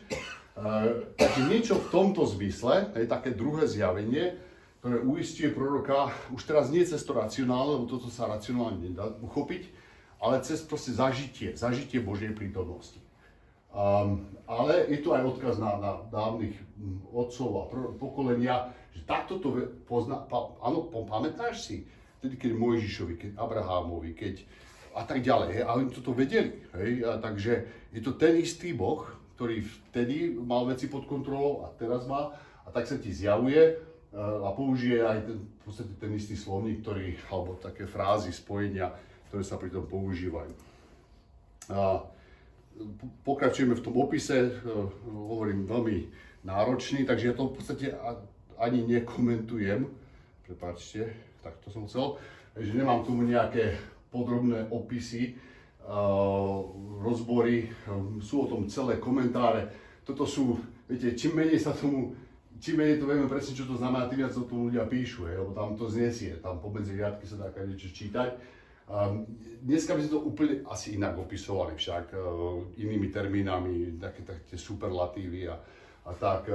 Takže niečo v tomto zmysle, je také druhé zjavenie, ktoré uisťuje proroka, už teraz nie cez to racionálne, lebo toto sa racionálne nedá uchopiť, ale cez proste zažitie Božej prítomnosti. Ale je tu aj odkaz na dávnych otcov a pokolenia, že takto to pozná, áno, pamätáš si, vtedy keď Mojžišovi, keď Abrahámovi, keď a tak ďalej, hej, a oni toto vedeli, hej, a takže je to ten istý Boh, ktorý vtedy mal veci pod kontrolou a teraz má, a tak sa ti zjavuje a použije aj v podstate ten istý slovník, alebo také frázy, spojenia, ktoré sa pri tom používajú. pokračujeme v tom opise, hovorím veľmi náročný, takže ja to v podstate ani nekomentujem. Prepáčte, tak to som chcel. Že nemám tomu nejaké podrobné opisy, rozbory, sú o tom celé komentáre. Toto sú, viete, čím menej to vieme presne, čo to znamená, tým viac o tom ľudia píšu, lebo tam to znesie, tam pomedzi riadky sa dá niečo čítať. Dneska by sme to úplne asi inak opisovali však, inými termínami, také superlatívy a tak.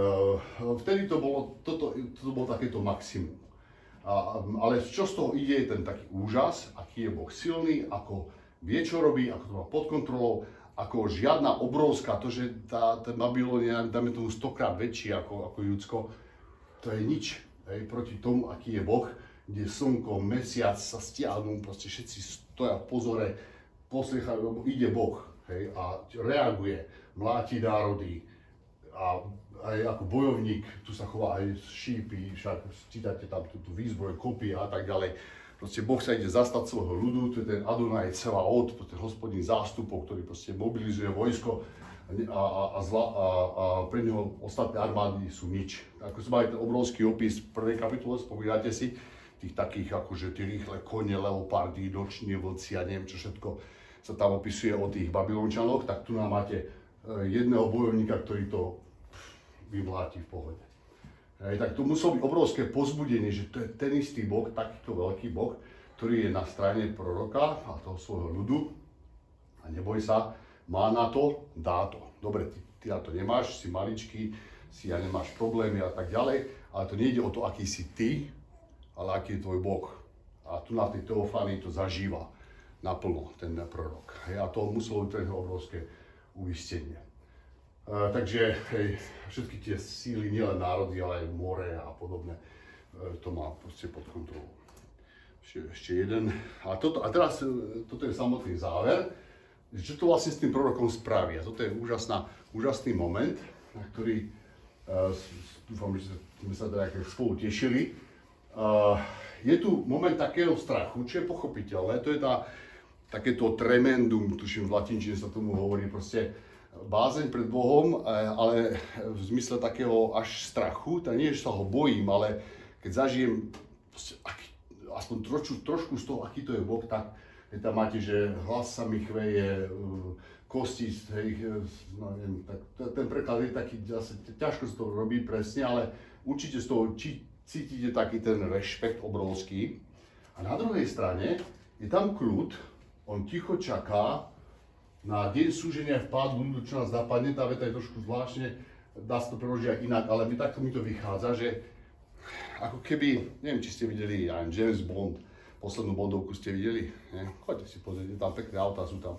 Vtedy toto bolo takéto maximum. Ale čo z toho ide, je ten taký úžas, aký je Boh silný, ako vie, čo robí, ako to má pod kontrolou, ako žiadna obrovská, to, že ten Babylon je, dáme tomu 100-krát väčší ako Judsko, to je nič proti tomu, aký je Boh, kde slnko, mesiac sa stiahnu, proste všetci stoja v pozore, posliechajú, lebo ide Boh, a reaguje, mláti národy a aj ako bojovník, tu sa chová aj šípy, však čítate tam tú výzbroj, kopy a tak ďalej. Proste Boh sa ide zastať svojho ľudu, to je ten Adonaj Tsevaot, ten hospodín zástupov, ktorý proste mobilizuje vojsko a pre neho ostatné armády sú nič. Ako sme mali ten obrovský opis v prvej kapitole, spomínate si, tých takých akože tie rýchle kone, leopardy, noční vlci a neviem čo všetko sa tam opisuje o tých Babylončanoch, tak tu nám máte jedného bojovníka, ktorý to vymláti v pohode. Tak to muselo byť obrovské povzbudenie, že to je ten istý Boh, takýto veľký Boh, ktorý je na strane proroka a toho svojho ľudu. A neboj sa, má na to, dá to. Dobre, ty na to nemáš, si maličký, ja nemáš problémy a tak ďalej, ale to nejde o to, aký si ty, ale aký je tvoj Boh. A tu na tej Teofánii to zažíva naplno ten prorok. A to muselo byť pre obrovské uistenie. Takže všetky tie síly, nielen národy, ale aj more a podobne, to má proste pod kontrolou. Ešte jeden. A teraz toto je samotný záver, čo to vlastne s tým prorokom spraví. A toto je úžasný moment, na ktorý dúfam, že sme sa teda spolu tešili. Je tu moment takého strachu, čo je pochopiteľné, to je takéto tremendum, tuším v latinčine sa tomu hovorí, proste bázeň pred Bohom, ale v zmysle takého až strachu, tak nie, že sa ho bojím, ale keď zažijem aspoň trošku z toho, aký to je Boh, tak tam máte, že hlas sa mi chveje, kosti, no neviem, tak ten preklad je taký, ťažko sa to robí presne, ale určite z toho cítite taký ten rešpekt obrovský. A na druhej strane je tam kľud, on ticho čaká na deň súženia v pádu ľudu, čo nás napadne. Tá veta je trošku zvláštne, dá sa to preložiť aj inak, ale takto mi to vychádza, že ako keby, neviem, či ste videli aj James Bond, poslednú Bondovku ste videli, ne? Choďte si pozrieť, tam pekné autá sú tam.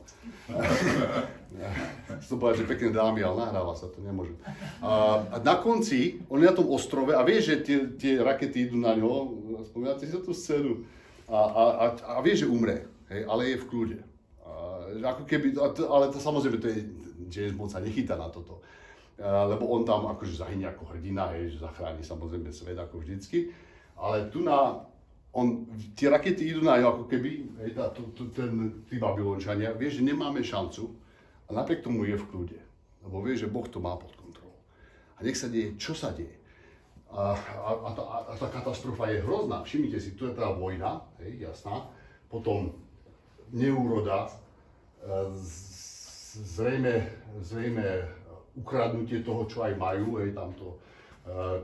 Chcem povedať, že pekné dámy, ale nahráva sa to, nemôžem. A na konci, on je na tom ostrove a vie, že tie rakety idú na ňo, spomínate si tú scénu, a vie, že umre, ale je v kľude. Ako keby, ale to samozrejme, to je, James Bond sa nechytá na toto. Lebo on tam akože zahynie ako hrdina, že zachráni samozrejme svet ako vždycky. Ale tu tie rakety idú na ňo ako keby, tí Babylončania, vie, že nemáme šancu a napriek tomu je v kľude. Lebo vie, že Boh to má pod kontrolou. A nech sa deje, čo sa deje. A tá katastrofa je hrozná. Všimnite si, tu je tá vojna, jasná. Potom neúroda, zrejme ukradnutie toho, čo aj majú, tamto,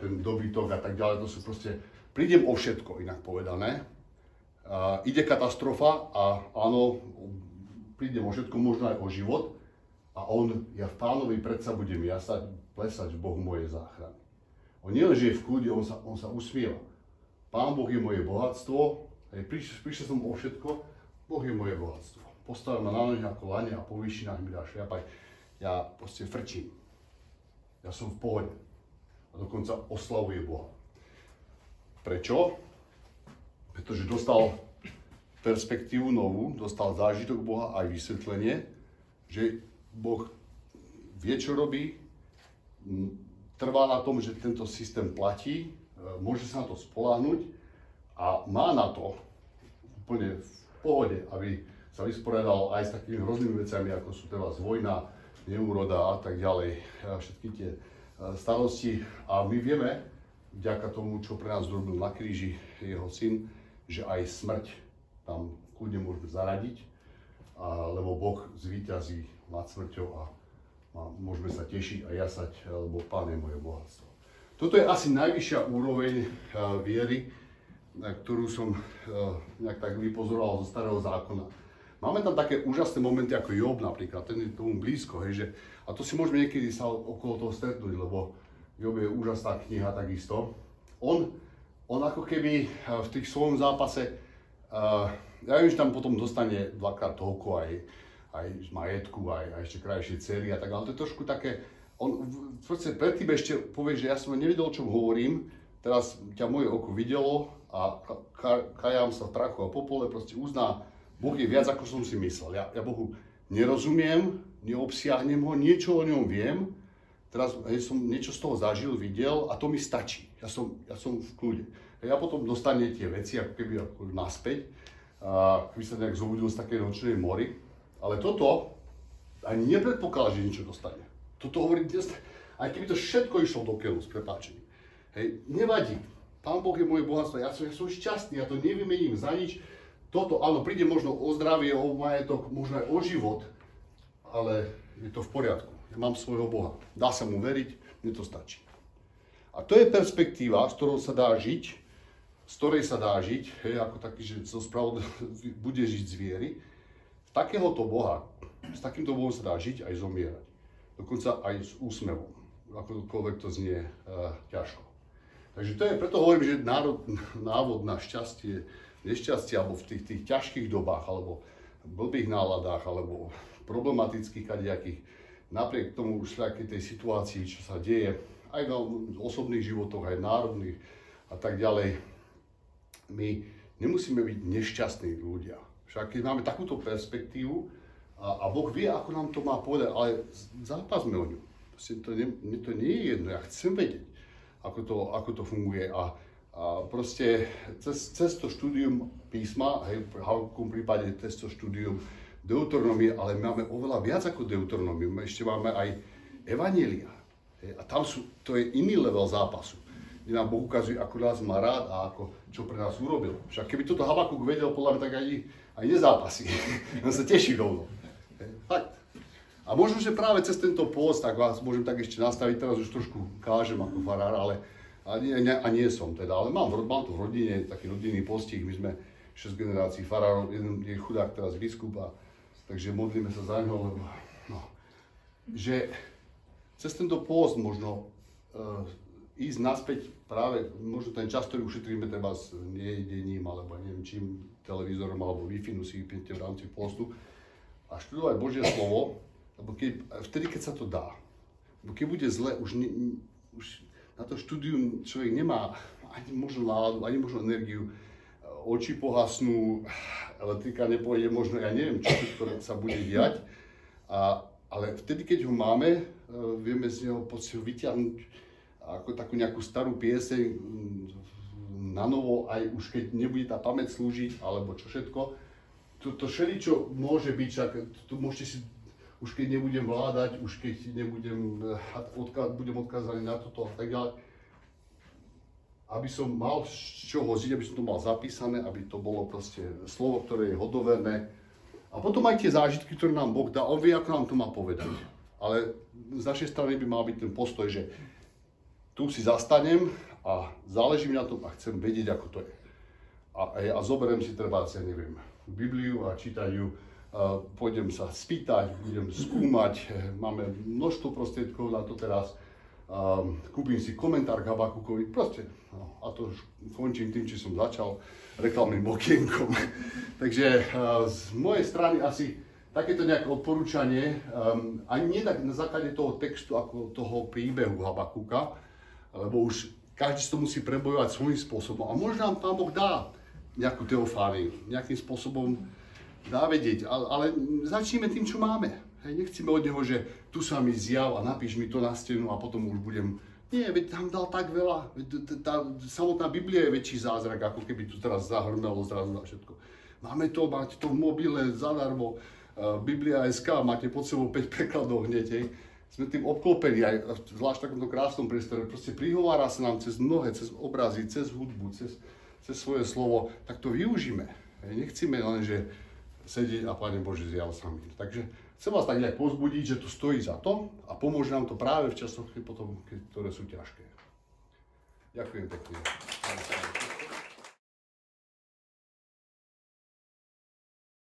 ten dobytok a tak ďalej, to sú proste, prídem o všetko, inak povedané. Ide katastrofa a áno, prídem o všetko, možno aj o život a ja v Pánovi predsa budem jasať, plesať v Bohu mojej záchrany. On nie len, že je v kľude, on sa usmieva. Pán Boh je moje bohatstvo, prišiel som o všetko, Boh je moje bohatstvo. Postavil ma na nohy ako lane a po výšinách mi dá šliapať. Ja proste frčím. Ja som v pohode. A dokonca oslavuje Boha. Prečo? Pretože dostal perspektívu novú, dostal zážitok Boha aj vysvetlenie, že Boh vie, čo robí, trvá na tom, že tento systém platí, môže sa na to spoľahnúť a má na to úplne v pohode, aby sa vysporiadal aj s takými hroznými vecami, ako sú teraz vojna, neúroda a tak ďalej, všetky tie starosti. A my vieme, vďaka tomu, čo pre nás zrobil na kríži jeho syn, že aj smrť tam kľudne môžeme zaradiť, lebo Boh zvíťazí nad smrťou a môžeme sa tešiť a jasať, lebo Pán je moje bohatstvo. Toto je asi najvyššia úroveň viery, ktorú som nejak tak vypozoroval zo Starého zákona. Máme tam také úžasné momenty ako Job napríklad, ten je tomu blízko, hej, že, a to si môžeme niekedy sa okolo toho stretnúť, lebo Job je úžasná kniha takisto. On ako keby v tých svojom zápase, ja viem, že tam potom dostane dvakrát toľko aj z majetku, aj ešte krajšie dcery a tak, ale to je trošku také, on predtým ešte povie, že ja som nevedel, o čom hovorím, teraz ťa moje oko videlo a kajám sa v prachu a popole, proste uzná, Boh je viac, ako som si myslel. Ja Bohu nerozumiem, neobsiahnem ho, niečo o ňom viem, teraz som niečo z toho zažil, videl a to mi stačí. Ja som v kľude. Ja potom dostane tie veci ako keby naspäť, keby sa nejak zobudil z takej nočnej mory, ale toto ani nepredpokladá, že niečo dostane. Toto hovorí, aj keby to všetko išlo do keľu, s prepáčením. Hej, nevadí. Pán Boh je moje bohatstvo, ja som šťastný, ja to nevymením za nič. Toto, áno, príde možno o zdravie, o majetok, možno aj o život, ale je to v poriadku. Ja mám svojho Boha. Dá sa mu veriť, mne to stačí. A to je perspektíva, z ktorej sa dá žiť, hej, ako taký, že bude žiť z viery. Takéhoto Boha, s takýmto Bohom sa dá žiť aj zomierať. Dokonca aj s úsmevom, akokoľvek to znie ťažko. Takže to je, preto hovorím, že návod na šťastie, nešťastie, alebo v tých ťažkých dobách, alebo blbých náladách, alebo problematických kadejakých, napriek tomu všelijakej tej situácii, čo sa deje, aj v osobných životoch, aj národných a tak ďalej, my nemusíme byť nešťastní ľudia. Však keď máme takúto perspektívu a Boh vie, ako nám to má povedať, ale zápasme o ňu. Mne to nie je jedno, ja chcem vedieť, ako to funguje. A proste cez to štúdium písma, hej, v Habakúkovom prípade cez to štúdium Deuteronomie, ale máme oveľa viac ako Deuteronomiu, ešte máme aj Evanjelia. A tam to je iný level zápasu, kde nám Boh ukazuje, ako nás má rád a čo pre nás urobil. Však keby toto Habakúk vedel, podľa mňa, tak aj nezápasí. On sa teší rovno. Fakt. A možno, že práve cez tento pôst, tak vás môžem tak ešte nastaviť, teraz už trošku kážem ako farár, a nie som teda, ale mám to v rodine, taký rodinný postih, my sme 6 generácií farárov, jeden je chudák teraz biskup, takže modlíme sa za ňo, lebo že cez tento pôst možno ísť naspäť práve, možno ten čas, ktorý ušetríme treba s nejedením, alebo neviem čím, televízorom, alebo Wi-Fi si vypnete v rámci pôstu a študovať Božie slovo, lebo vtedy, keď sa to dá, lebo keď bude zle, už na to štúdium človek nemá ani možno náladu, ani možno energiu, oči pohasnú, elektrika nepôjde, možno ja neviem, čo sa bude diať, ale vtedy, keď ho máme, vieme z neho vyťahnuť ako takú nejakú starú pieseň na novo, aj už keď nebude tá pamäť slúžiť, alebo čo všetko. To všeličo môže byť, však to môžete si, už keď nebudem vládať, už keď budem odkázaný na toto a tak ďalej, aby som mal z čoho žiť, aby som to mal zapísané, aby to bolo proste slovo, ktoré je hodoverné. A potom aj tie zážitky, ktoré nám Boh dá, on vie, ako nám to má povedať. Ale z našej strany by mal byť ten postoj, že tu si zastanem a záleží mi na tom a chcem vedieť, ako to je. A zoberiem si treba, ja neviem, Bibliu a čítať ju, pôjdem sa spýtať, budem skúmať, máme množstvo prostriedkov na to teraz, kúpim si komentár k Habakúkovi, proste, a to už končím tým, či som začal reklamným okienkom. Takže z mojej strany asi takéto nejaké odporúčanie, ani nie tak na základe toho textu, ako toho príbehu Habakúka, lebo už každý si to musí prebojovať svojím spôsobom. A možno nám Pán Boh dá nejakú teofániu, nejakým spôsobom dá vedieť, ale začneme tým, čo máme. Hej, nechceme od neho, že tu sa mi zjav a napíš mi to na stenu a potom už budem... Nie, veď tam dal tak veľa, tá samotná Biblia je väčší zázrak, ako keby tu teraz zahrmelo zrazu na všetko. Máte to v mobile zadarmo, Biblia.sk, máte pod sebou 5 prekladov hneď, hej. Sme tým obklopení, aj zvlášť v takomto krásnom priestore, proste prihovára sa nám cez mnohé, cez obrazy, cez hudbu, cez svoje slovo, tak to využíme. Nechceme len, že sedieť a Pane Bože zjav sa mi. Takže chcem vás tak nejak povzbudiť, že to stojí za to a pomôže nám to práve v časoch, ktoré sú ťažké. Ďakujem pekne.